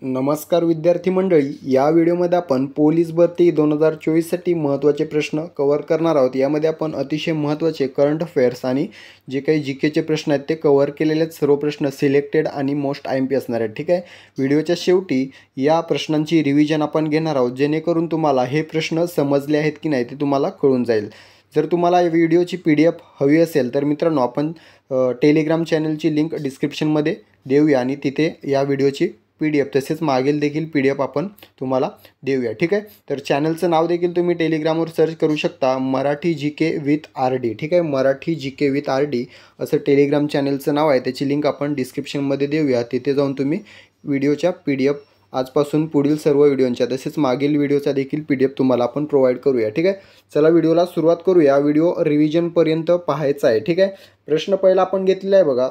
नमस्कार विद्यार्थी मंडळी, या व्हिडिओमध्ये आपण पोलीस भरती 2024 साठी महत्त्वाचे प्रश्न कव्हर करणार आहोत। यामध्ये आपण अतिशय महत्त्वाचे करंट अफेअर्स आणि जे काही जीकेचे प्रश्न आहेत ते कव्हर केलेले आहेत। सर्व प्रश्न सिलेक्टेड आणि मोस्ट आयएमपी असणार आहेत। ठीक आहे, व्हिडिओच्या शेवटी या प्रश्नांची रिव्हिजन आपण घेणार आहोत, जेणेकरून तुम्हाला हे प्रश्न समजले आहेत की नाही ते तुम्हाला कळून जाईल। जर तुम्हाला या व्हिडिओची PDF हवी असेल तर मित्रांनो, आपण टेलिग्राम चॅनलची लिंक डिस्क्रिप्शनमध्ये देऊया आणि तिथे या व्हिडिओची PDF तसेच मागील देखील PDF आपण तुम्हाला देऊया। ठीक आहे, तर चॅनलचं नाव देखील तुम्ही टेलिग्रामवर सर्च करू शकता, मराठी GK विथ RD। ठीक आहे, मराठी GK विथ RD असं टेलिग्राम चॅनलचं नाव आहे। त्याची लिंक आपण डिस्क्रिप्शनमध्ये देऊया। तिथे जाऊन तुम्ही व्हिडिओच्या PDF आजपासून पुढील सर्व व्हिडिओंच्या तसेच मागील व्हिडिओचा देखील PDF तुम्हाला आपण प्रोव्हाइड करूया। ठीक आहे, चला व्हिडिओला सुरुवात करूया। व्हिडिओ रिव्हिजनपर्यंत पाहायचा आहे। ठीक आहे, प्रश्न पहिला आपण घेतलेला आहे बघा,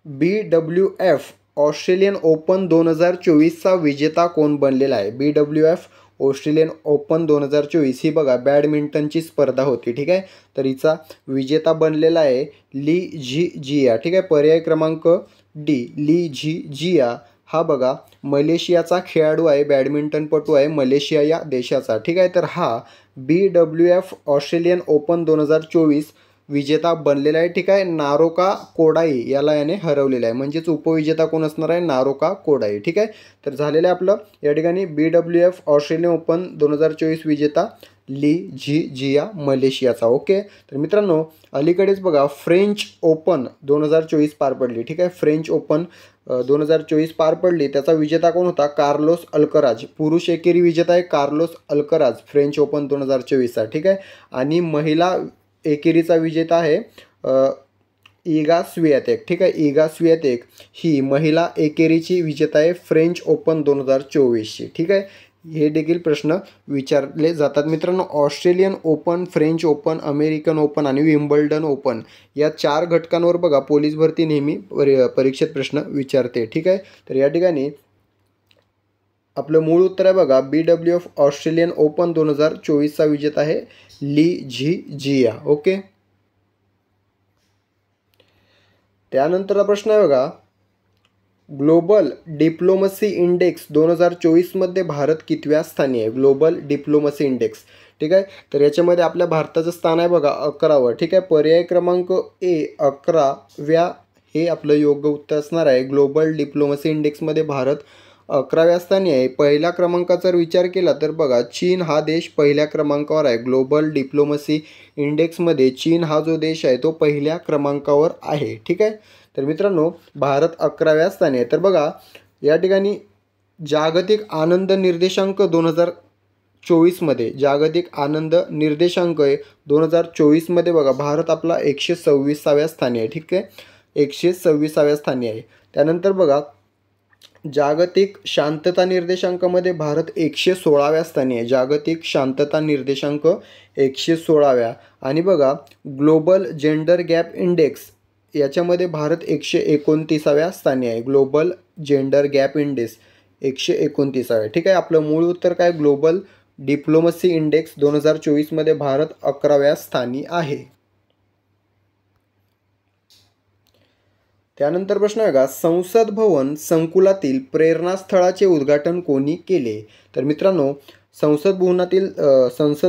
BWF ऑस्ट्रेलियन ओपन 2024चा विजेता कोण बनलेला आहे? BWF ऑस्ट्रेलियन ओपन 2024 ही बघा बॅडमिंटनची स्पर्धा होती। ठीक आहे, तर हिचा विजेता बनलेला आहे ली झी जिया। ठीक आहे, पर्याय क्रमांक D, ली झी जिया हा बघा मलेशियाचा खेळाडू आहे, बॅडमिंटनपटू आहे मलेशिया या देशाचा। ठीक आहे, तर हा BWF ऑस्ट्रेलियन ओपन 2024 विजेता बनलेला आहे। ठीक आहे, नारोका कोडाई याला याने हरवलेला आहे, म्हणजेच उपविजेता कोण असणार आहे? नारोका कोडाई। ठीक आहे, तर झालेलं आहे आपलं या ठिकाणी BWF ऑस्ट्रेलियन ओपन 2024 विजेता ली झी जिया मलेशियाचा। ओके, तर मित्रांनो अलीकडेच बघा फ्रेंच ओपन 2024 पार पडली। ठीक आहे, फ्रेंच ओपन 2024 पार पडली, त्याचा विजेता कोण होता? Carlos Alcaraz. पुरुष एकेरी विजेता आहे कार्लोस अल्कराज फ्रेंच ओपन 2024चा। ठीक आहे, आणि महिला एकेरीचा विजेता आहे इगा स्वियातेक। ठीक आहे, इगा स्वियातेक ही महिला एकेरीची विजेता आहे फ्रेंच ओपन 2024ची। ठीक आहे, हे देखील प्रश्न विचारले जातात मित्रांनो। Australian open, French open, American open आणि विम्बल्डन ओपन या 4 घटकांवर बघा पोलीस भरती नेहमी परीक्षेत प्रश्न विचारते। ठीक आहे, तर या ठिकाणी आपलं मूळ उत्तर आहे बघा BWF ऑस्ट्रेलियन ओपन 2024चा विजेता आहे ली झी जिया। ओके, त्यानंतरचा प्रश्न आहे बघा, ग्लोबल डिप्लोमसी इंडेक्स 2024 मध्ये भारत कितव्या स्थानी आहे? Global diplomacy index. ठीक आहे, तर याच्यामध्ये आपल्या भारताचं स्थान आहे बघा 11वं। ठीक आहे, पर्याय क्रमांक A 11व्या हे आपलं योग्य उत्तर असणार आहे। ग्लोबल डिप्लोमसी इंडेक्समध्ये भारत 11व्या स्थानी आहे। पहिल्या क्रमांकाचा जर विचार केला तर बघा चीन हा देश पहिल्या क्रमांकावर आहे। ग्लोबल डिप्लोमसी इंडेक्समध्ये चीन हा जो देश आहे तो पहिल्या क्रमांकावर आहे। ठीक आहे, तर मित्रांनो भारत 11व्या स्थानी आहे। तर बघा या ठिकाणी जागतिक आनंद निर्देशांक 2024 मध्ये जागतिक आनंद निर्देशांक आहे 2024 मध्ये बघा भारत आपला 126व्या स्थानी आहे। ठीक आहे, 126व्या स्थानी आहे। त्यानंतर बघा जागतिक शांतता निर्देशांकामध्ये भारत 116व्या स्थानी आहे। जागतिक शांतता निर्देशांक 116व्या। आणि बघा ग्लोबल जेंडर गॅप इंडेक्स याच्यामध्ये भारत 129व्या स्थानी आहे। ग्लोबल जेंडर गॅप इंडेक्स 129व्या। ठीक आहे, आपलं मूळ उत्तर काय? ग्लोबल डिप्लोमसी इंडेक्स 2024 मध्ये भारत 11व्या स्थानी आहे। त्यानंतर प्रश्न आहे का, संसद भवन संकुलातील प्रेरणास्थळाचे उद्घाटन कोणी केले? तर मित्रांनो संसद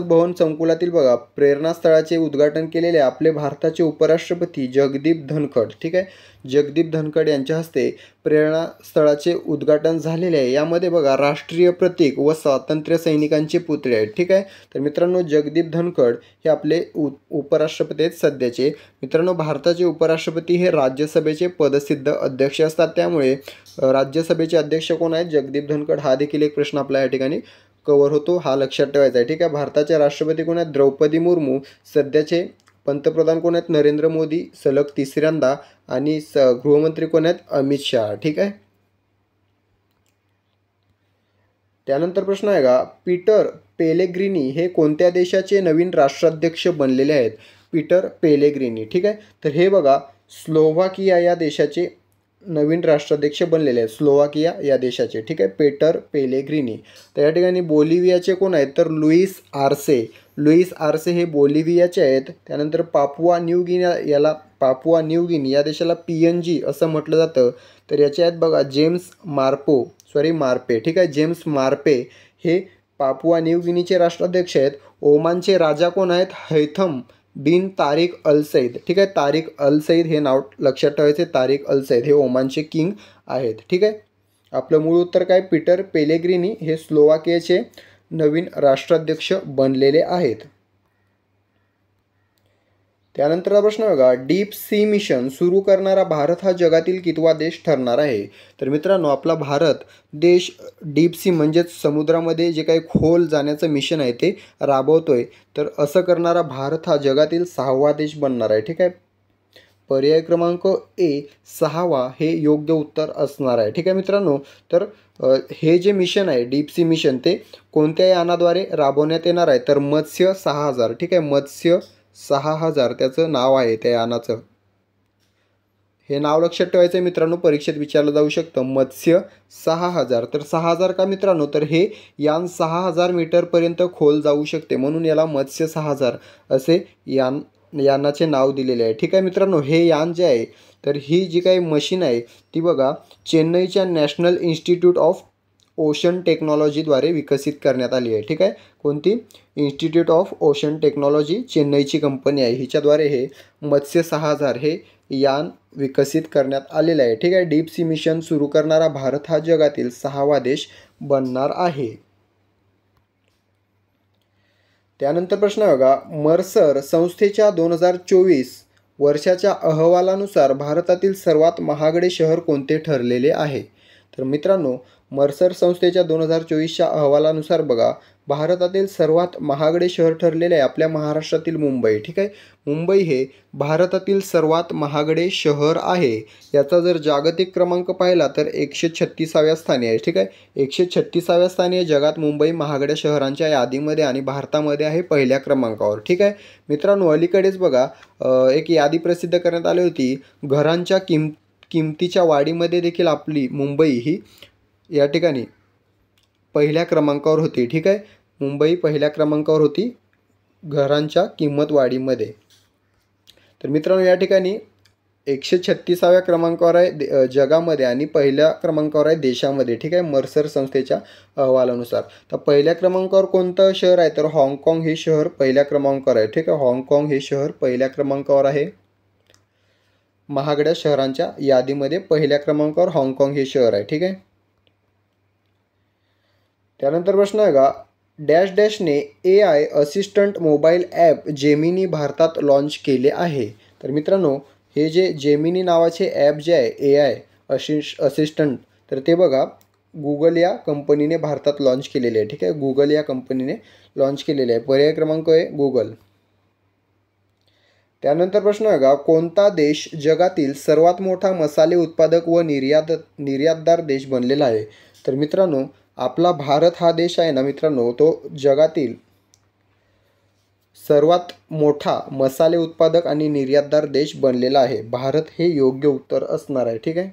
भवन संकुलातील बघा प्रेरणास्थळाचे उद्घाटन केलेले आपले भारताचे उपराष्ट्रपती जगदीप धनखड। ठीक आहे, जगदीप धनखड यांच्या हस्ते प्रेरणास्थळाचे उद्घाटन झालेले आहे। यामध्ये बघा राष्ट्रीय प्रतीक व स्वातंत्र्य सैनिकांचे पुतळे आहेत। ठीक आहे, तर मित्रांनो जगदीप धनखड हे आपले उपराष्ट्रपती आहेत सध्याचे। मित्रांनो भारताचे उपराष्ट्रपती हे राज्यसभेचे पदसिद्ध अध्यक्ष असतात, त्यामुळे राज्यसभेचे अध्यक्ष कोण आहेत? जगदीप धनखड। हा देखील एक प्रश्न आपल्या या ठिकाणी कव्हर होतो, हा लक्षात ठेवायचा आहे। ठीक आहे, भारताचे राष्ट्रपती कोण आहेत? द्रौपदी मुर्मू। सध्याचे पंतप्रधान कोण आहेत? नरेंद्र मोदी सलग तिसऱ्यांदा। आणि गृहमंत्री कोण आहेत? अमित शहा। ठीक आहे, त्यानंतर प्रश्न आहे का, पीटर पेलेग्रिनी हे कोणत्या देशाचे नवीन राष्ट्राध्यक्ष बनलेले आहेत? Peter Pellegrini. ठीक आहे, तर हे बघा स्लोव्हाकिया या देशाचे नवीन राष्ट्राध्यक्ष बनलेले आहेत, स्लोव्हाकिया या देशाचे। ठीक आहे, पीटर पेलेग्रिनी। तर या ठिकाणी बोलिव्हियाचे कोण आहेत? तर लुईस आर्से। लुईस आर्से हे बोलिव्हियाचे आहेत। त्यानंतर पापुआ न्यू गिनी याला पापुआ न्यू गिनी या देशाला PNG असं म्हटलं जातं. तर याच्या आहेत बघा मार्पे, ठीक आहे. जेम्स मार्पे हे पापुआ न्यू गिनीचे राष्ट्राध्यक्ष आहेत. ओमानचे राजा कोण आहेत? हैथम बिन तारिक अल सैद, ठीक आहे. तारिक अल सैद हे नाव लक्षात ठेवायचे. तारिक अल सैद हे ओमानचे किंग आहेत, ठीक आहे. आपलं मूळ उत्तर काय? पीटर पेलेग्रिनी हे स्लोवाकियाचे नवीन राष्ट्राध्यक्ष बनलेले आहेत. त्यानंतरचा प्रश्न बघा, डीप सी मिशन सुरू करणारा भारत हा जगातील कितवा देश ठरणार आहे? तर मित्रांनो, आपला भारत देश डीप सी म्हणजेच समुद्रामध्ये जे काही खोल जाण्याचं मिशन आहे ते राबवतोय. तर असं करणारा भारत हा जगातील 6वा देश बनणार आहे, ठीक आहे. पर्याय क्रमांक ए 6वा हे योग्य उत्तर असणार आहे, ठीक आहे मित्रांनो. तर हे जे मिशन आहे डीप सी मिशन ते कोणत्या यानाद्वारे राबवण्यात येणार आहे? तर मत्स्य 6000, ठीक आहे. मत्स्य 6000 त्याचं नाव आहे त्या यानाचं. हे नाव लक्षात ठेवायचं आहे मित्रांनो, परीक्षेत विचारलं जाऊ शकतं. मत्स्य 6000. तर 6000 का मित्रांनो? तर हे यान 6000 मीटरपर्यंत खोल जाऊ शकते, म्हणून याला मत्स्य 6000 असे यानाचे नाव दिलेले आहे, ठीक आहे मित्रांनो. हे यान जे आहे तर ही जी काही मशीन आहे ती बघा चेन्नईच्या नॅशनल इन्स्टिट्यूट ऑफ ओशन टेक्नॉलॉजीद्वारे विकसित करण्यात आली आहे, ठीक आहे. कोणती? इन्स्टिट्यूट ऑफ ओशन टेक्नॉलॉजी, चेन्नईची कंपनी आहे. हिच्याद्वारे हे मत्स्य 6000 हे यान विकसित करण्यात आलेलं आहे, ठीक आहे. डीप सी मिशन सुरू करणारा भारत हा जगातील 6वा देश बनणार आहे. त्यानंतर प्रश्न बघा, मर्सर संस्थेच्या 2024 वर्षाच्या अहवालानुसार भारतातील सर्वात महागडे शहर कोणते ठरलेले आहे? तर मित्रांनो, मर्सर संस्थेच्या 2024च्या अहवालानुसार बघा भारतातील सर्वात महागडे शहर ठरलेले आहे आपल्या महाराष्ट्रातील मुंबई, ठीक आहे. मुंबई हे भारतातील सर्वात महागडे शहर आहे. याचा जर जागतिक क्रमांक पाहिला तर 136व्या स्थानी आहे, ठीक आहे. 136व्या स्थानी आहे जगात मुंबई महागड्या शहरांच्या यादीमध्ये आणि भारतामध्ये आहे पहिल्या क्रमांकावर, ठीक आहे मित्रांनो. अलीकडेच बघा एक यादी प्रसिद्ध करण्यात आली होती. घरांच्या किमतीच्या वाढीमध्ये देखील आपली मुंबई ही या ठिकाणी पहिल्या क्रमांकावर होती, ठीक आहे. मुंबई पहिल्या क्रमांकावर होती घरांच्या किंमत वाढीमध्ये. तर मित्रांनो, या ठिकाणी 136व्या क्रमांकावर आहे जगामध्ये आणि पहिल्या क्रमांकावर आहे देशामध्ये, ठीक आहे. मर्सर संस्थेच्या अहवालानुसार. तर पहिल्या क्रमांकावर कोणतं शहर आहे? तर हाँगकाँग हे शहर पहिल्या क्रमांकावर आहे, ठीक आहे. हाँगकाँग हे शहर पहिल्या क्रमांकावर आहे. महागड्या शहरांच्या यादीमध्ये पहिल्या क्रमांकावर हाँगकाँग हे शहर आहे, ठीक आहे. त्यानंतर प्रश्न आहे का, डॅशने AI assistant mobile app Gemini भारतात लॉन्च केले आहे? तर मित्रांनो, हे जे जेमिनी नावाचे ॲप जे आहे AI असिस्टंट, तर ते बघा गुगल या कंपनीने भारतात लॉन्च केलेले आहे, ठीक आहे. गुगल या कंपनीने लॉन्च केलेले आहे. पर्याय क्रमांक आहे गुगल. त्यानंतर प्रश्न आहे का, कोणता देश जगातील सर्वात मोठा मसाले उत्पादक व निर्यातदार देश बनलेला आहे? तर मित्रांनो, आपला भारत हा देश आहे ना मित्रांनो, तो जगातील सर्वात मोठा मसाले उत्पादक आणि निर्यातदार देश बनलेला आहे. भारत हे योग्य उत्तर असणार आहे, ठीक आहे.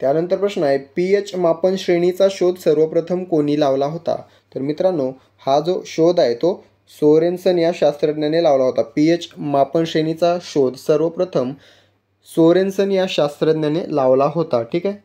त्यानंतर प्रश्न आहे, pH मापन श्रेणीचा शोध सर्वप्रथम कोणी लावला होता? तर मित्रांनो, हा जो शोध आहे तो सोरेन्सन या शास्त्रज्ञाने लावला होता. pH मापन श्रेणीचा शोध सर्वप्रथम सोरेन्सन या शास्त्रज्ञाने लावला होता, ठीक आहे.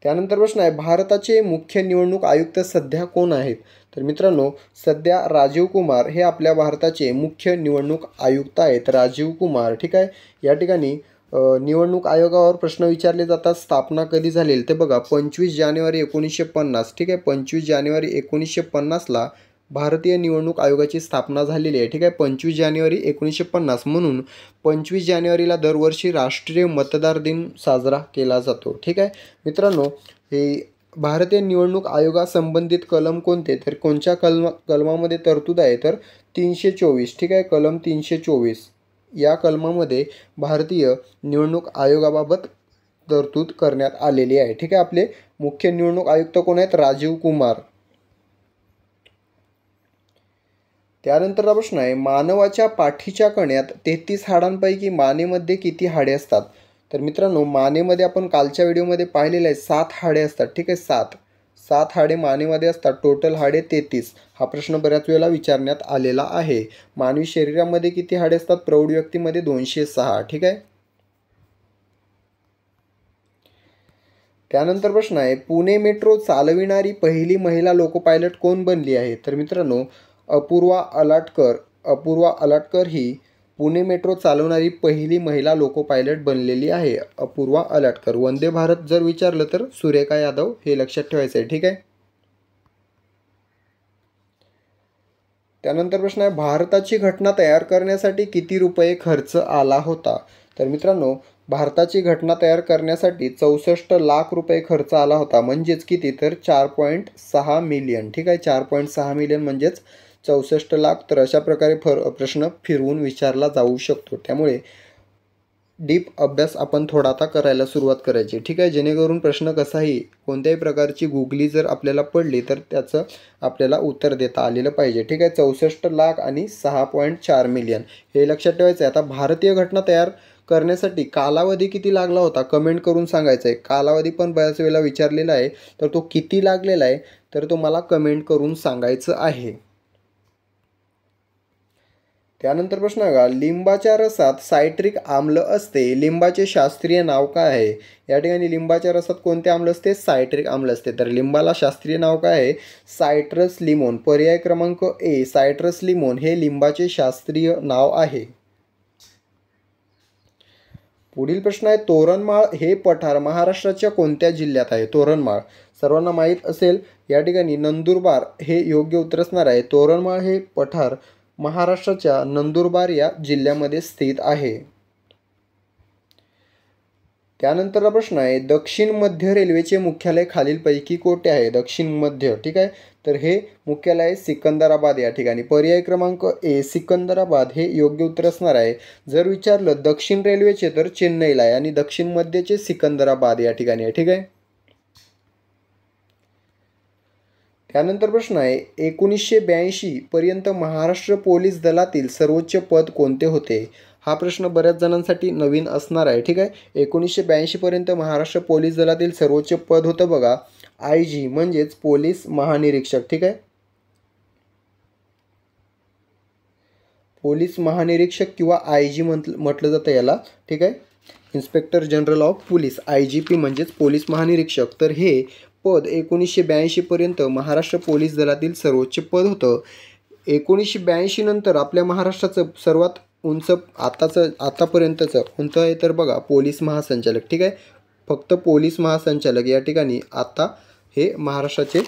त्यानंतर प्रश्न आहे, भारताचे मुख्य निवडणूक आयुक्त सध्या कोण आहेत? तर मित्रांनो, सध्या राजीव कुमार हे आपल्या भारताचे मुख्य निवडणूक आयुक्त आहेत. राजीव कुमार, ठीक आहे. या ठिकाणी निवडणूक आयोगावर प्रश्न विचारले जातात. स्थापना कधी झालेली? ते बघा 25 जानेवारी 1950, ठीक आहे. 25 जानेवारी 1950ला भारतीय निवडणूक आयोगाची स्थापना झालेली आहे, ठीक आहे. 25 जानेवारी 1950. म्हणून 25 जानेवारीला दरवर्षी राष्ट्रीय मतदार दिन साजरा केला जातो, ठीक आहे मित्रांनो. हे भारतीय निवडणूक आयोगासंबंधित कलम कोणते? तर कोणत्या कलमामध्ये तरतूद आहे? तर 324, ठीक आहे. कलम 324 या कलमामध्ये भारतीय निवडणूक आयोगाबाबत तरतूद करण्यात आलेली आहे, ठीक आहे. आपले मुख्य निवडणूक आयुक्त कोण आहेत? राजीव कुमार. त्यानंतरचा प्रश्न आहे, मानवाच्या पाठीच्या कण्यात 33 हाडांपैकी मानेमध्ये किती हाडे असतात? तर मित्रांनो, मानेमध्ये आपण कालच्या व्हिडिओमध्ये पाहिलेलं आहे 7 हाडे असतात, ठीक आहे. 7 हाडे मानेमध्ये असतात, टोटल हाडे 33. हा प्रश्न बऱ्याच वेळेला विचारण्यात आलेला आहे. मानवी शरीरामध्ये किती हाडे असतात? प्रौढ व्यक्तीमध्ये 206. ठीक आहे. त्यानंतर प्रश्न आहे, पुणे मेट्रो चालविणारी पहिली महिला लोको पायलट कोण बनली आहे? तर मित्रांनो, अपूर्वा अलाटकर. अपूर्वा अलाटकर ही पुणे मेट्रो चालवणारी पहिली महिला लोको पायलट बनलेली आहे. अपूर्वा अलाटकर. वंदे भारत जर विचारलं तर सुरेखा यादव, हे लक्षात ठेवायचं आहे. ठीक आहे. त्यानंतर प्रश्न आहे, भारताची घटना तयार करण्यासाठी किती रुपये खर्च आला होता? तर मित्रांनो, भारताची घटना तयार करण्यासाठी 64 लाख रुपये खर्च आला होता. म्हणजेच किती? तर 4.6 मिलियन. ठीक आहे. 4.6 मिलियन म्हणजेच 64 लाख. तर अशा प्रकारे प्रश्न फिरवून विचारला जाऊ शकतो. त्यामुळे डीप अभ्यास आपण थोडा आता करायला सुरुवात करायची. ठीक आहे. जेणेकरून प्रश्न कसाही कोणत्याही प्रकारची गुगली जर आपल्याला पडली तर त्याचं आपल्याला उत्तर देता आलेलं पाहिजे. ठीक आहे. 64 लाख आणि 6.4 मिलियन हे लक्षात ठेवायचं आहे. आता भारतीय घटना तयार करण्यासाठी कालावधी किती लागला होता? कमेंट करून सांगायचं आहे. कालावधी पण बऱ्याच वेळेला विचारलेला आहे, तर तो किती लागलेला आहे तर तो मला कमेंट करून सांगायचं आहे. त्यानंतर प्रश्न आहे, लिंबाच्या रसात सायट्रिक आम्ल असते, लिंबाचे शास्त्रीय नाव काय आहे? या ठिकाणी लिंबाच्या रसात कोणते आम्ल असते? सायट्रिक आम्ल असते. तर लिंबाला शास्त्रीय नाव काय आहे? सायट्रस लिमोन. पर्याय क्रमांक ए, सायट्रस लिमोन हे लिंबाचे शास्त्रीय नाव आहे. पुढील प्रश्न आहे, तोरणमाळ हे पठार महाराष्ट्राच्या कोणत्या जिल्ह्यात आहे? तोरणमाळ सर्वांना माहीत असेल. या ठिकाणी नंदुरबार हे योग्य उत्तर असणार आहे. तोरणमाळ हे पठार महाराष्ट्राच्या नंदुरबार या जिल्ह्यामध्ये स्थित आहे. त्यानंतरचा प्रश्न आहे, दक्षिण मध्य रेल्वेचे मुख्यालय खालीलपैकी कोठे आहे? दक्षिण मध्य. ठीक आहे. तर हे मुख्यालय आहे सिकंदराबाद या ठिकाणी. पर्याय क्रमांक ए, सिकंदराबाद हे योग्य उत्तर असणार आहे. जर विचारलं दक्षिण रेल्वेचे तर चेन्नईला आहे आणि दक्षिण मध्यचे सिकंदराबाद या ठिकाणी आहे. ठीक आहे. त्यानंतर प्रश्न आहे, 1982 पर्यंत महाराष्ट्र पोलीस दलातील सर्वोच्च पद कोणते होते? हा प्रश्न बऱ्याच जणांसाठी नवीन असणार आहे. ठीक आहे. 1982 पर्यंत महाराष्ट्र पोलीस दलातील सर्वोच्च पद होतं बघा IG म्हणजेच पोलीस महानिरीक्षक. ठीक आहे. पोलीस महानिरीक्षक किंवा IG म्हटलं जातं याला. ठीक आहे. Inspector general of police, IGP म्हणजेच पोलीस महानिरीक्षक. तर हे पद 1982 पर्यंत महाराष्ट्र पोलीस दलातील सर्वोच्च पद होतं. 1982 नंतर आपल्या महाराष्ट्राचं सर्वात उंच आतापर्यंतचं कोणतं आहे तर बघा पोलीस महासंचालक. ठीक आहे. फक्त पोलीस महासंचालक या ठिकाणी आता हे महाराष्ट्राचे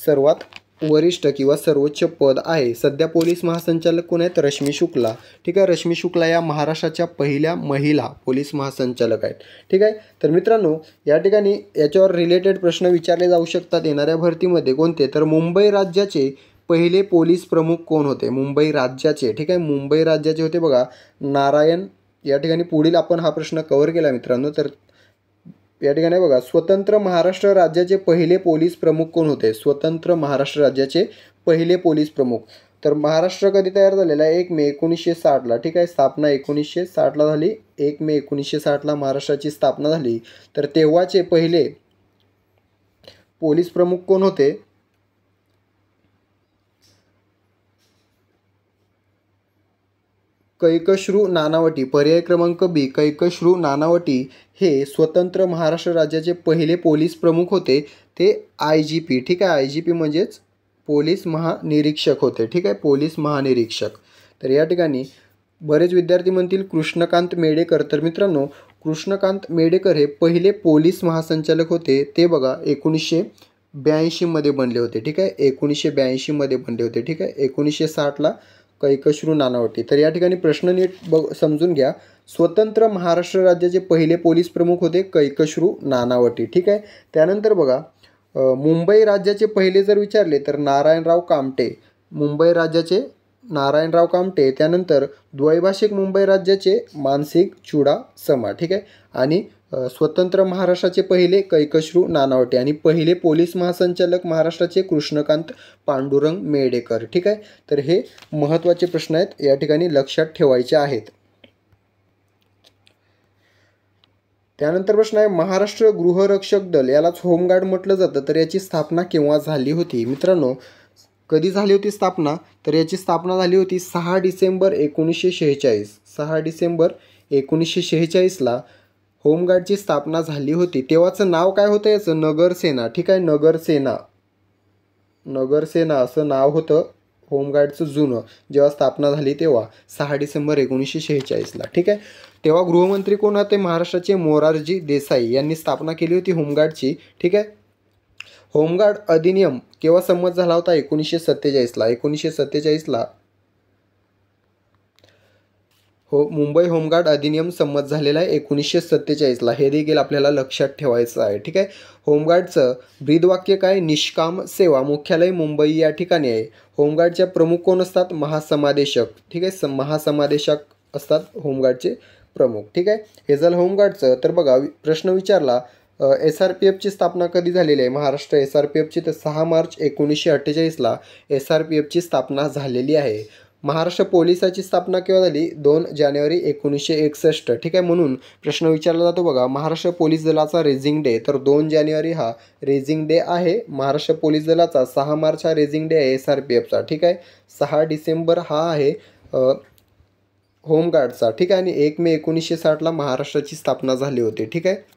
सर्वात वरिष्ठ किंवा सर्वोच्च पद आहे. सध्या पोलीस महासंचालक कोण आहेत? रश्मी शुक्ला. ठीक आहे. रश्मी शुक्ला या महाराष्ट्राच्या पहिल्या महिला पोलीस महासंचालक आहेत. ठीक आहे. तर मित्रांनो, या ठिकाणी याच्यावर रिलेटेड प्रश्न विचारले जाऊ शकतात येणाऱ्या भरतीमध्ये. कोणते? तर मुंबई राज्याचे पहिले पोलीस प्रमुख कोण होते? मुंबई राज्याचे. ठीक आहे. मुंबई राज्याचे होते बघा नारायण. या ठिकाणी पुढील आपण हा प्रश्न कव्हर केला मित्रांनो. तर या ठिकाणी बघा, स्वतंत्र महाराष्ट्र राज्याचे पहिले पोलीस प्रमुख कोण होते? स्वतंत्र महाराष्ट्र राज्याचे पहिले पोलीस प्रमुख. तर महाराष्ट्र कधी तयार झालेला आहे? 1 मे 1960ला. ठीक आहे. स्थापना 1960ला झाली. 1 मे 1960ला महाराष्ट्राची स्थापना झाली. तर तेव्हाचे पहिले पोलीस प्रमुख कोण होते? कैकश्रू नानावटी. पर्याय क्रमांक बी, कैकश्रू नानावटी हे स्वतंत्र महाराष्ट्र राज्याचे पहिले पोलीस प्रमुख होते. ते IGP. ठीक आहे. IGP म्हणजेच पोलीस महानिरीक्षक होते. ठीक आहे. पोलीस महानिरीक्षक. तर या ठिकाणी बरेच विद्यार्थी म्हणतील कृष्णकांत मेडेकर. तर मित्रांनो, कृष्णकांत मेडेकर हे पहिले पोलीस महासंचालक होते. ते बघा 1982 मध्ये बनले होते. ठीक आहे. 1982 मध्ये बनले होते. ठीक आहे. 1960ला कैकश्रू नानावटी. तर या ठिकाणी प्रश्न नीट समजून घ्या. स्वतंत्र महाराष्ट्र राज्याचे पहिले पोलीस प्रमुख होते कैकश्रू नानावटी. ठीक आहे. त्यानंतर बघा, मुंबई राज्याचे पहिले जर विचारले तर नारायणराव कामटे. मुंबई राज्याचे नारायणराव कामटे. त्यानंतर द्वैभाषिक मुंबई राज्याचे मानसिंग चुडासमा. ठीक आहे. आणि स्वतंत्र महाराष्ट्राचे पहिले कैकश्रू नानावटे आणि पहिले पोलीस महासंचालक महाराष्ट्राचे कृष्णकांत पांडुरंग मेडेकर. ठीक आहे. तर हे महत्त्वाचे प्रश्न आहेत, या ठिकाणी लक्षात ठेवायचे आहेत. त्यानंतर प्रश्न आहे महाराष्ट्र गृहरक्षक दल यालाच होमगार्ड म्हटलं जातं, तर याची स्थापना केव्हा झाली होती? मित्रांनो, कधी झाली होती स्थापना? तर याची स्थापना झाली होती 6 डिसेंबर 1946. 6 डिसेंबर 1946ला होमगार्डची स्थापना झाली होती. तेव्हाचं नाव काय होतं याचं? नगरसेना. ठीक आहे, नगरसेना. नगरसेना असं नाव होतं होमगार्डचं जुनं, जेव्हा स्थापना झाली तेव्हा 6 डिसेंबर 1946ला. ठीक आहे, तेव्हा गृहमंत्री कोण होते? महाराष्ट्राचे मोरारजी देसाई यांनी स्थापना केली होती होमगार्डची. ठीक आहे, होमगार्ड अधिनियम केव्हा संमत झाला होता? 1947ला. 1947ला मुंबई होमगार्ड अधिनियम संमत झालेला आहे 1947ला. हे देखील आपल्याला लक्षात ठेवायचं आहे. ठीक आहे, होमगार्डचं ब्रीदवाक्य काय? निष्काम सेवा. मुख्यालय मुंबई या ठिकाणी आहे. होमगार्डच्या प्रमुख कोण असतात? महासमादेशक. ठीक आहे, महासमादेशक असतात होमगार्डचे प्रमुख. ठीक आहे, हे झालं होमगार्डचं. तर बघा, प्रश्न विचारला SRPFची स्थापना कधी झालेली आहे महाराष्ट्र SRPFची? तर 6 मार्च 1948ला SRPFची स्थापना झालेली आहे. महाराष्ट्र पोलिसाची स्थापना केव्हा झाली? 2 जानेवारी 1961. ठीक आहे, म्हणून प्रश्न विचारला जातो बघा, महाराष्ट्र पोलीस दलाचा रेझिंग डे, तर 2 जानेवारी हा रेझिंग डे आहे महाराष्ट्र पोलीस दलाचा. 6 मार्च हा रेझिंग डे आहे SRPFचा. ठीक आहे, 6 डिसेंबर हा आहे होमगार्डचा. ठीक आहे, आणि 1 मे 1960ला महाराष्ट्राची स्थापना झाली होती. ठीक आहे,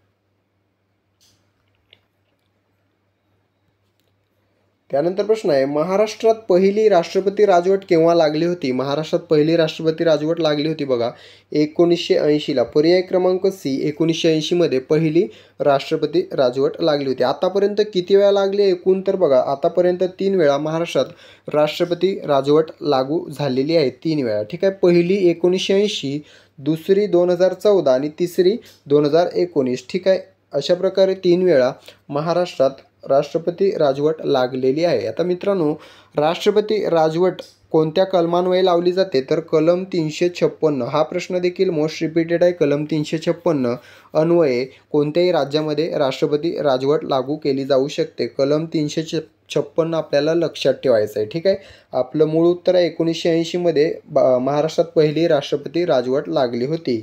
त्यानंतर प्रश्न आहे महाराष्ट्रात पहिली राष्ट्रपती राजवट केव्हा लागली होती? महाराष्ट्रात पहिली राष्ट्रपती राजवट लागली होती बघा 1980ला. पर्याय क्रमांक C, 1980मध्ये पहिली राष्ट्रपती राजवट लागली होती. आतापर्यंत किती वेळा लागली एकूण? तर बघा, आतापर्यंत 3 वेळा महाराष्ट्रात राष्ट्रपती राजवट लागू झालेली आहे. 3 वेळा. ठीक आहे, पहिली 1980, दुसरी 2014 आणि तिसरी 2019. ठीक आहे, अशा प्रकारे 3 वेळा महाराष्ट्रात राष्ट्रपती राजवट लागलेली आहे. आता मित्रांनो, राष्ट्रपती राजवट कोणत्या कलमान्वये लावली जाते? तर कलम 356. हा प्रश्न देखील मोस्ट रिपीटेड आहे. कलम 356 अन्वये कोणत्याही राज्यामध्ये राष्ट्रपती राजवट लागू केली जाऊ शकते. कलम 356 आपल्याला लक्षात ठेवायचं आहे. ठीक आहे, आपलं मूळ उत्तर आहे 1980मध्ये महाराष्ट्रात पहिली राष्ट्रपती राजवट लागली होती.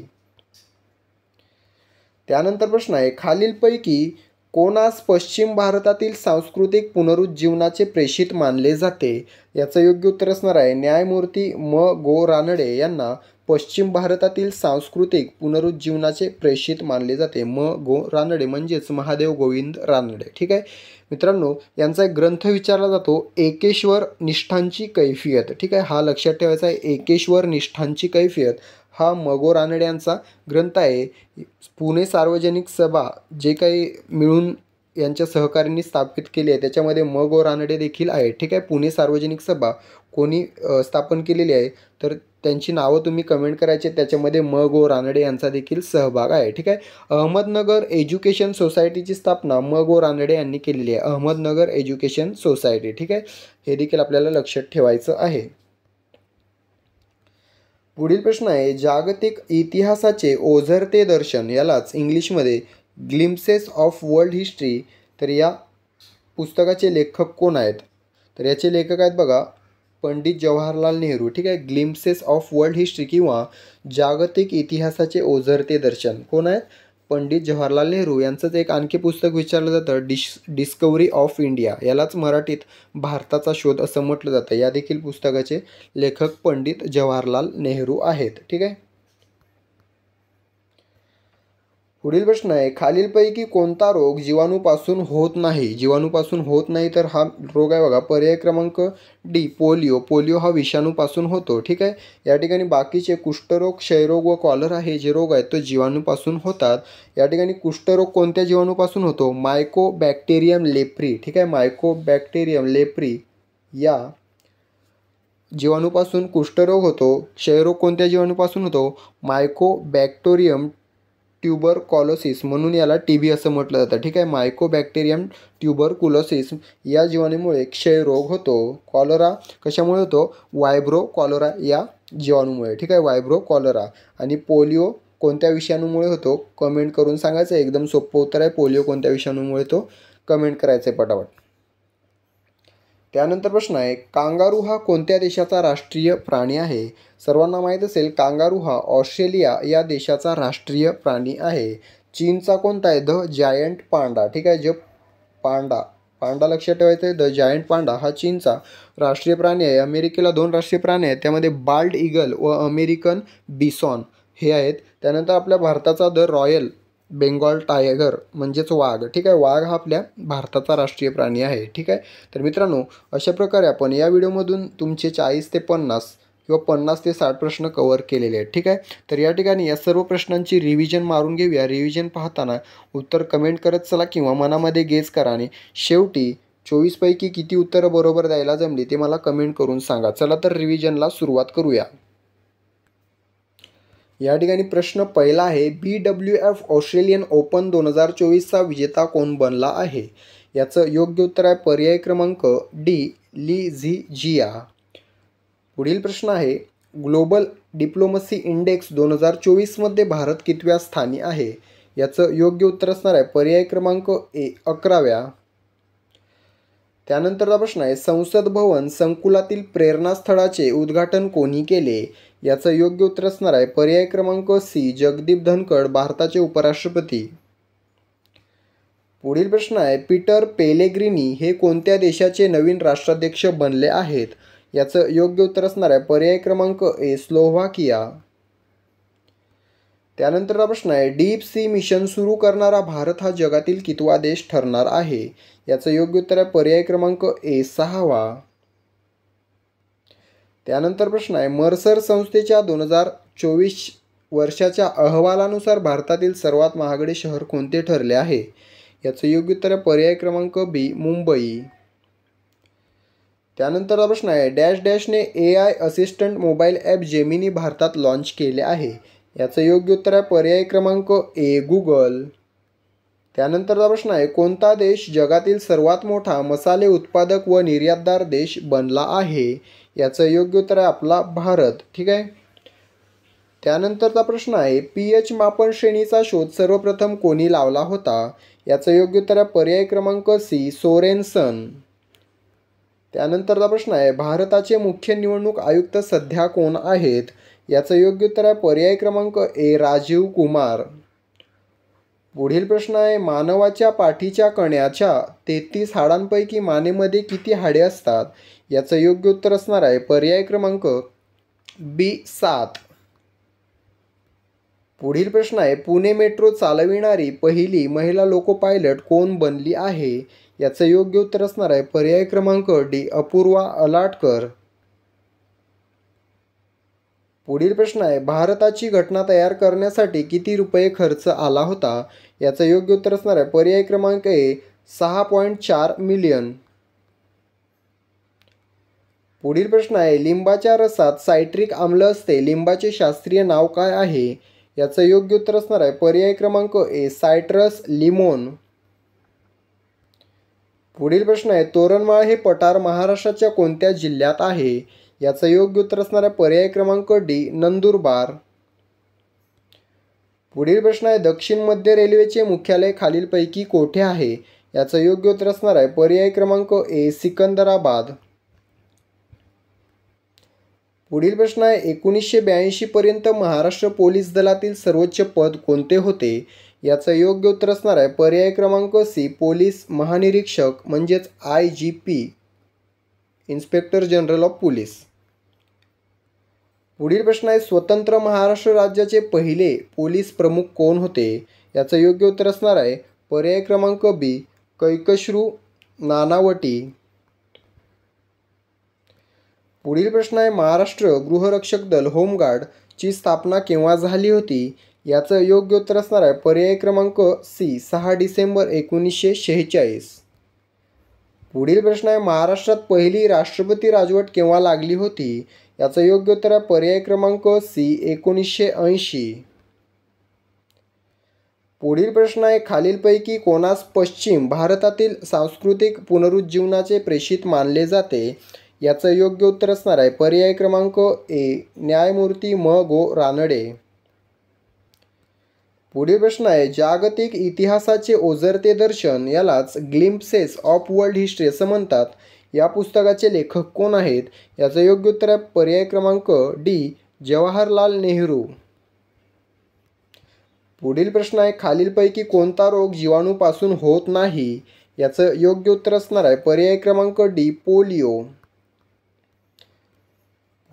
त्यानंतर प्रश्न आहे खालीलपैकी कोणास पश्चिम भारतातील सांस्कृतिक पुनरुज्जीवनाचे प्रेषित मानले जाते? याचं योग्य उत्तर असणार आहे न्यायमूर्ती गो रानडे यांना पश्चिम भारतातील सांस्कृतिक पुनरुज्जीवनाचे प्रेषित मानले जाते. गो रानडे म्हणजेच महादेव गोविंद रानडे. ठीक आहे मित्रांनो, यांचा एक ग्रंथ विचारला जातो एकेश्वर निष्ठांची कैफियत. ठीक आहे, हा लक्षात ठेवायचा आहे. एकेश्वर निष्ठांची कैफियत हा गो रानडे यांचा ग्रंथ आहे. पुणे सार्वजनिक सभा जे काही मिळून यांच्या सहकार्यांनी स्थापित केली आहे त्याच्यामध्ये गो रानडे देखील आहे. ठीक आहे, पुणे सार्वजनिक सभा कोणी स्थापन केलेली आहे तर त्यांची नावं तुम्ही कमेंट करायचे. त्याच्यामध्ये गो रानडे यांचा देखील सहभाग आहे. ठीक आहे, अहमदनगर एज्युकेशन सोसायटीची स्थापना गो रानडे यांनी केलेली आहे. Ahmednagar education society. ठीक आहे, हे देखील आपल्याला लक्षात ठेवायचं आहे. पुढील प्रश्न आहे जागतिक इतिहासाचे ओझरते दर्शन यालाच इंग्लिशमध्ये ग्लिम्सेस ऑफ वर्ल्ड हिस्ट्री, तर या पुस्तकाचे लेखक कोण आहेत? तर याचे लेखक आहेत बघा पंडित जवाहरलाल नेहरू. ठीक आहे, ग्लिम्सेस ऑफ वर्ल्ड हिस्ट्री किंवा जागतिक इतिहासाचे ओझरते दर्शन कोण आहेत? पंडित जवाहरलाल नेहरू यांचंच एक आणखी पुस्तक विचारलं जातं डिस्कवरी ऑफ इंडिया, यालाच मराठीत भारताचा शोध असं म्हटलं जातं. या देखील पुस्तकाचे लेखक पंडित जवाहरलाल नेहरू आहेत. ठीक आहे, पुढील प्रश्न आहे खालीलपैकी कोणता रोग जीवाणूपासून होत नाही? जीवाणूपासून होत नाही तर हा रोग आहे बघा पर्याय क्रमांक डी पोलिओ. पोलिओ हा विषाणूपासून होतो. ठीक आहे, या ठिकाणी बाकीचे कुष्ठरोग, क्षयरोग व कॉलरा हे जे रोग आहेत तो जीवाणूपासून होतात. या ठिकाणी कुष्ठरोग कोणत्या जीवाणूपासून होतो? Mycobacterium leprae. ठीक आहे, मायकोबॅक्टेरियम लेप्री या जीवाणूपासून कुष्ठरोग होतो. क्षयरोग कोणत्या जीवाणूपासून होतो? मायकोबॅक्टेरियम ट्युबरकॉलोसिस, म्हणून याला TB असं म्हटलं जातं. ठीक आहे, मायकोबॅक्टेरियम ट्युबरकुलोसिस या जीवाणूमुळे क्षयरोग होतो. कॉलरा कशामुळे होतो? वायब्रो कॉलरा या जीवाणूमुळे. ठीक आहे, वायब्रो कॉलरा. आणि पोलिओ कोणत्या विषाणूमुळे होतो? कमेंट करून सांगायचं. एकदम सोपं उत्तर आहे. पोलिओ कोणत्या विषाणूमुळे तो कमेंट करायचं आहे पटापट. त्यानंतर प्रश्न आहे कांगारू हा कोणत्या देशाचा राष्ट्रीय प्राणी आहे? सर्वांना माहीत असेल कांगारू हा ऑस्ट्रेलिया या देशाचा राष्ट्रीय प्राणी आहे. चीनचा कोणता आहे? The giant Panda. ठीक आहे, पांडा लक्षात ठेवायचं आहे. द जायंट पांडा हा चीनचा राष्ट्रीय प्राणी आहे. अमेरिकेला 2 राष्ट्रीय प्राणी आहेत, त्यामध्ये बाल्ड ईगल व अमेरिकन बिसॉन हे आहेत. त्यानंतर आपल्या भारताचा द रॉयल बेंगॉल टायगर म्हणजेच वाघ. ठीक आहे, वाघ हा आपल्या भारताचा राष्ट्रीय प्राणी आहे. ठीक आहे, तर मित्रांनो अशा प्रकारे आपण या व्हिडिओमधून तुमचे 40 ते 50 किंवा 50 ते 60 प्रश्न कव्हर केलेले आहेत. ठीक आहे, तर या ठिकाणी या सर्व प्रश्नांची रिव्हिजन मारून घेऊया. रिव्हिजन पाहताना उत्तर कमेंट करत चला किंवा मनामध्ये गेस करा आणि शेवटी 24 पैकी किती उत्तरं बरोबर द्यायला जमली ते मला कमेंट करून सांगा. चला तर रिव्हिजनला सुरुवात करूया. या ठिकाणी प्रश्न पहिला आहे, BWF ऑस्ट्रेलियन ओपन 2024चा विजेता कोण बनला आहे? याचं योग्य उत्तर आहे पर्याय क्रमांक डी, ली झी जिया. पुढील प्रश्न आहे, ग्लोबल डिप्लोमसी इंडेक्स 2024मध्ये भारत कितव्या स्थानी आहे? याचं योग्य उत्तर असणार आहे पर्याय क्रमांक ए, 11व्या. त्यानंतरचा प्रश्न आहे, संसद भवन संकुलातील प्रेरणास्थळाचे उद्घाटन कोणी केले? याचं योग्य उत्तर असणार आहे पर्याय क्रमांक सी, जगदीप धनखड, भारताचे उपराष्ट्रपती. पुढील प्रश्न आहे, पीटर पेलेग्रिनी हे कोणत्या देशाचे नवीन राष्ट्राध्यक्ष बनले आहेत? याचं योग्य उत्तर असणार आहे पर्याय क्रमांक ए, स्लोव्हाकिया. त्यानंतरचा प्रश्न आहे, डीप सी मिशन सुरू करणारा भारत हा जगातील कितवा देश ठरणार आहे? याचं योग्य उत्तर आहे पर्याय क्रमांक ए, 6वा. त्यानंतर प्रश्न आहे, मर्सर संस्थेच्या 2024 वर्षाच्या अहवालानुसार भारतातील सर्वात महागडे शहर कोणते ठरले आहे? याचं योग्य उत्तर आहे पर्याय क्रमांक बी, मुंबई. त्यानंतरचा प्रश्न आहे, डॅश डॅशने AI assistant mobile app Gemini भारतात लॉन्च केले आहे? याचं योग्य उत्तर आहे पर्याय क्रमांक ए, गुगल. त्यानंतरचा प्रश्न आहे, कोणता देश जगातील सर्वात मोठा मसाले उत्पादक व निर्यातदार देश बनला आहे? याचं योग्य उत्तर आहे आपला भारत. ठीक आहे. त्यानंतरचा प्रश्न आहे, pH मापन श्रेणीचा शोध सर्वप्रथम कोणी लावला होता? याचं योग्य उत्तर आहे पर्याय क्रमांक सी, सोरेनसन. त्यानंतरचा प्रश्न आहे, भारताचे मुख्य निवडणूक आयुक्त सध्या कोण आहेत? याचं योग्य उत्तर आहे पर्याय क्रमांक ए, राजीव कुमार. पुढील प्रश्न आहे, मानवाच्या पाठीच्या कण्याच्या 33 हाडांपैकी मानेमध्ये किती हाडे असतात? याचं योग्य उत्तर असणार आहे पर्याय क्रमांक बी, 7. पुढील प्रश्न आहे, पुणे मेट्रो चालविणारी पहिली महिला लोको पायलट कोण बनली आहे? याचं योग्य उत्तर असणार आहे पर्याय क्रमांक डी, अपूर्वा अलाटकर. पुढील प्रश्न आहे, भारताची घटना तयार करण्यासाठी किती रुपये खर्च आला होता? याचं योग्य उत्तर असणार आहे पर्याय क्रमांक ए, 6.4 मिलियन. पुढील प्रश्न आहे, लिंबाच्या रसात सायट्रिक आम्ल असते, लिंबाचे शास्त्रीय नाव काय आहे? याचं योग्य उत्तर असणार आहे पर्याय क्रमांक ए, सायट्रस लिमोन. पुढील प्रश्न आहे, तोरणमाळ हे पठार महाराष्ट्राच्या कोणत्या जिल्ह्यात आहे? याचं योग्य उत्तर असणार आहे पर्याय क्रमांक डी, नंदुरबार. पुढील प्रश्न आहे, दक्षिण मध्य रेल्वेचे मुख्यालय खालीलपैकी कोठे आहे? याचं योग्य उत्तर असणार आहे पर्याय क्रमांक ए, सिकंदराबाद. पुढील प्रश्न आहे, 1982 पर्यंत महाराष्ट्र पोलीस दलातील सर्वोच्च पद कोणते होते? याचं योग्य उत्तर असणार आहे पर्याय क्रमांक सी, पोलीस महानिरीक्षक म्हणजेच IGP, inspector general of police. पुढील प्रश्न आहे, स्वतंत्र महाराष्ट्र राज्याचे पहिले पोलीस प्रमुख कोण होते? याचं योग्य उत्तर असणार आहे पर्याय क्रमांक बी, कैकश्रू नानावटी. पुढील प्रश्न आहे, महाराष्ट्र गृहरक्षक दल होमगार्डची स्थापना केव्हा झाली होती? याचं योग्य उत्तर असणार आहे पर्याय क्रमांक सी, 6 डिसेंबर 1946. पुढील प्रश्न आहे, महाराष्ट्रात पहिली राष्ट्रपती राजवट केव्हा लागली होती? याचं योग्य उत्तर आहे पर्याय क्रमांक सी, 1980. पुढील प्रश्न आहे, खालीलपैकी कोणास पश्चिम भारतातील सांस्कृतिक पुनरुज्जीवनाचे प्रेषित मानले जाते? याचं योग्य उत्तर असणार आहे पर्याय क्रमांक ए, न्यायमूर्ती म. गो. रानडे. पुढील प्रश्न आहे, जागतिक इतिहासाचे ओझरते दर्शन यालाच ग्लिम्प्सेस ऑफ वर्ल्ड हिस्ट्री असं म्हणतात. या पुस्तकाचे लेखक कोण आहेत? याचं योग्य उत्तर आहे पर्याय क्रमांक डी, जवाहरलाल नेहरू. पुढील प्रश्न आहे, खालीलपैकी कोणता रोग जीवाणूपासून होत नाही? याचं योग्य उत्तर असणार आहे पर्याय क्रमांक डी, पोलिओ.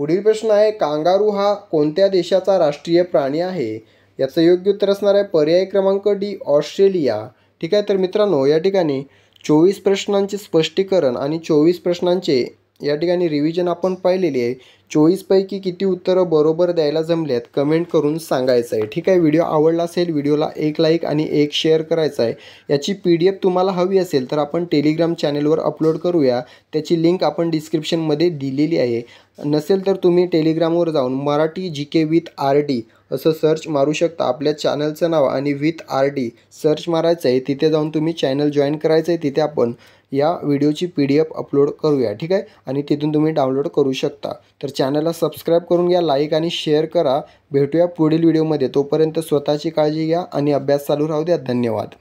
पुढील प्रश्न आहे, कांगारू हा कोणत्या देशाचा राष्ट्रीय प्राणी आहे? याचं योग्य उत्तर असणार आहे पर्याय क्रमांक डी, ऑस्ट्रेलिया. ठीक आहे, तर मित्रांनो या ठिकाणी 24 प्रश्नांचे स्पष्टीकरण आणि 24 प्रश्नांचे या ठिकाणी रिव्हिजन आपण पाहिलेली आहे. 24 पैकी किती उत्तरं बरोबर द्यायला जमले आहेत कमेंट करून सांगायचं आहे. ठीक आहे, व्हिडिओ आवडला असेल व्हिडिओला एक लाईक आणि एक शेअर करायचा आहे. याची PDF तुम्हाला हवी असेल तर आपण टेलिग्राम चॅनलवर अपलोड करूया. त्याची लिंक आपण डिस्क्रिप्शनमध्ये दिलेली आहे. नसेल तर तुम्ही टेलिग्रामवर जाऊन मराठी GK विथ RD असं सर्च मारू शकता. आपल्या चॅनलचं नाव आणि विथ RD सर्च मारायचं आहे. तिथे जाऊन तुम्ही चॅनल जॉईन करायचं आहे. तिथे आपण या व्हिडिओची PDF अपलोड करूया. ठीक आहे, आणि तिथून तुम्ही डाउनलोड करू शकता. तर चॅनलला सबस्क्राईब करून घ्या, लाईक आणि शेअर करा. भेटूया पुढील व्हिडिओमध्ये. तोपर्यंत स्वतःची काळजी घ्या आणि अभ्यास चालू राहू द्या. धन्यवाद.